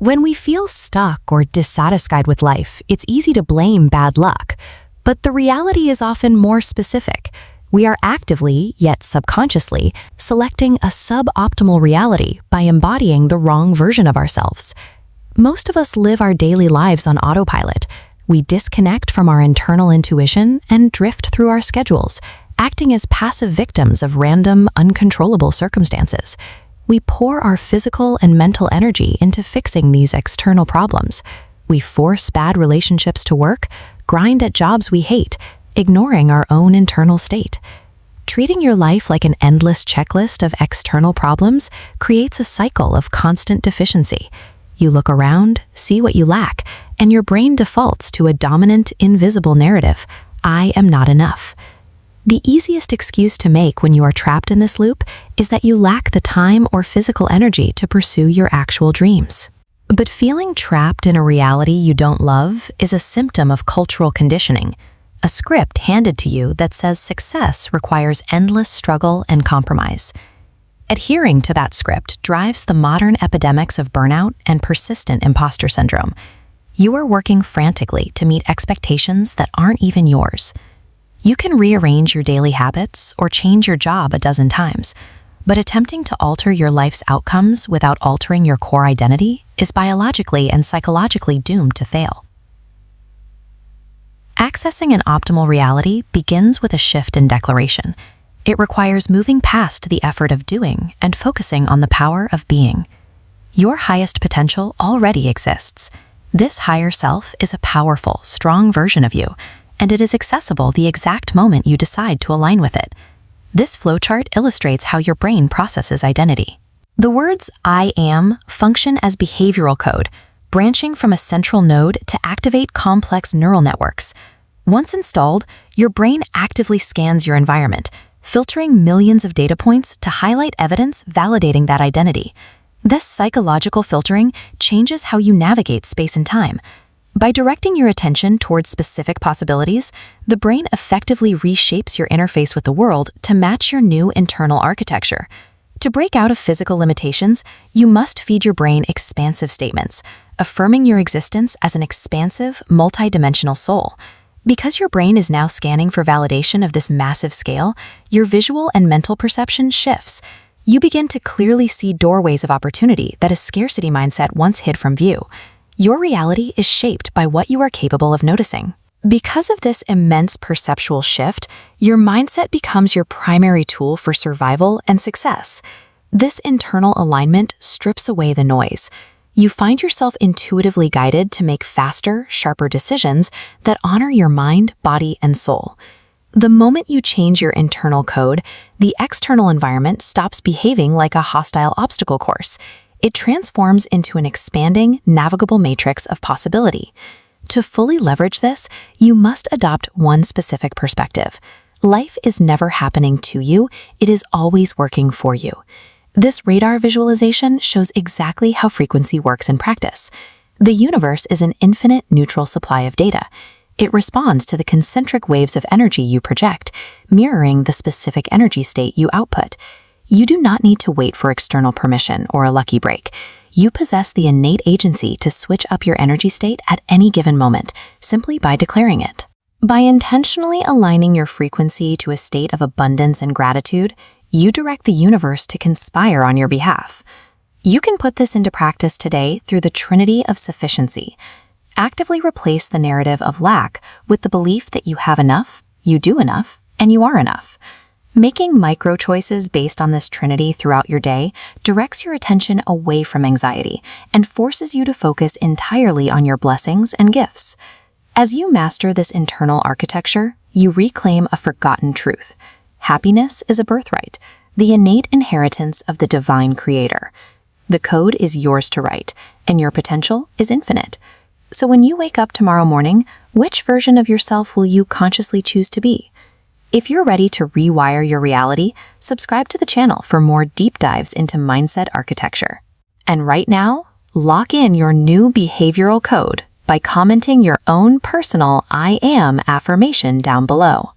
When we feel stuck or dissatisfied with life, it's easy to blame bad luck. But the reality is often more specific. We are actively, yet subconsciously, selecting a suboptimal reality by embodying the wrong version of ourselves. Most of us live our daily lives on autopilot. We disconnect from our internal intuition and drift through our schedules, acting as passive victims of random, uncontrollable circumstances. We pour our physical and mental energy into fixing these external problems. We force bad relationships to work, grind at jobs we hate, ignoring our own internal state. Treating your life like an endless checklist of external problems creates a cycle of constant deficiency. You look around, see what you lack, and your brain defaults to a dominant, invisible narrative: I am not enough. The easiest excuse to make when you are trapped in this loop is that you lack the time or physical energy to pursue your actual dreams. But feeling trapped in a reality you don't love is a symptom of cultural conditioning, a script handed to you that says success requires endless struggle and compromise. Adhering to that script drives the modern epidemics of burnout and persistent imposter syndrome. You are working frantically to meet expectations that aren't even yours. You can rearrange your daily habits or change your job a dozen times, but attempting to alter your life's outcomes without altering your core identity is biologically and psychologically doomed to fail. Accessing an optimal reality begins with a shift in declaration. It requires moving past the effort of doing and focusing on the power of being. Your highest potential already exists. This higher self is a powerful, strong version of you, and it is accessible the exact moment you decide to align with it. This flowchart illustrates how your brain processes identity. The words I am function as behavioral code, branching from a central node to activate complex neural networks. Once installed, your brain actively scans your environment, filtering millions of data points to highlight evidence validating that identity. This psychological filtering changes how you navigate space and time. By directing your attention towards specific possibilities, the brain effectively reshapes your interface with the world to match your new internal architecture. To break out of physical limitations, you must feed your brain expansive statements, affirming your existence as an expansive, multidimensional soul. Because your brain is now scanning for validation of this massive scale, your visual and mental perception shifts. You begin to clearly see doorways of opportunity that a scarcity mindset once hid from view. Your reality is shaped by what you are capable of noticing. Because of this immense perceptual shift, your mindset becomes your primary tool for survival and success. This internal alignment strips away the noise. You find yourself intuitively guided to make faster, sharper decisions that honor your mind, body, and soul. The moment you change your internal code, the external environment stops behaving like a hostile obstacle course. It transforms into an expanding, navigable matrix of possibility. To fully leverage this, you must adopt one specific perspective. Life is never happening to you, it is always working for you. This radar visualization shows exactly how frequency works in practice. The universe is an infinite neutral supply of data. It responds to the concentric waves of energy you project, mirroring the specific energy state you output. You do not need to wait for external permission or a lucky break. You possess the innate agency to switch up your energy state at any given moment, simply by declaring it. By intentionally aligning your frequency to a state of abundance and gratitude, you direct the universe to conspire on your behalf. You can put this into practice today through the trinity of sufficiency. Actively replace the narrative of lack with the belief that you have enough, you do enough, and you are enough. Making micro choices based on this trinity throughout your day directs your attention away from anxiety and forces you to focus entirely on your blessings and gifts. As you master this internal architecture, you reclaim a forgotten truth. Happiness is a birthright, the innate inheritance of the divine creator. The code is yours to write, and your potential is infinite. So when you wake up tomorrow morning, which version of yourself will you consciously choose to be? If you're ready to rewire your reality, subscribe to the channel for more deep dives into mindset architecture. And right now, lock in your new behavioral code by commenting your own personal I am affirmation down below.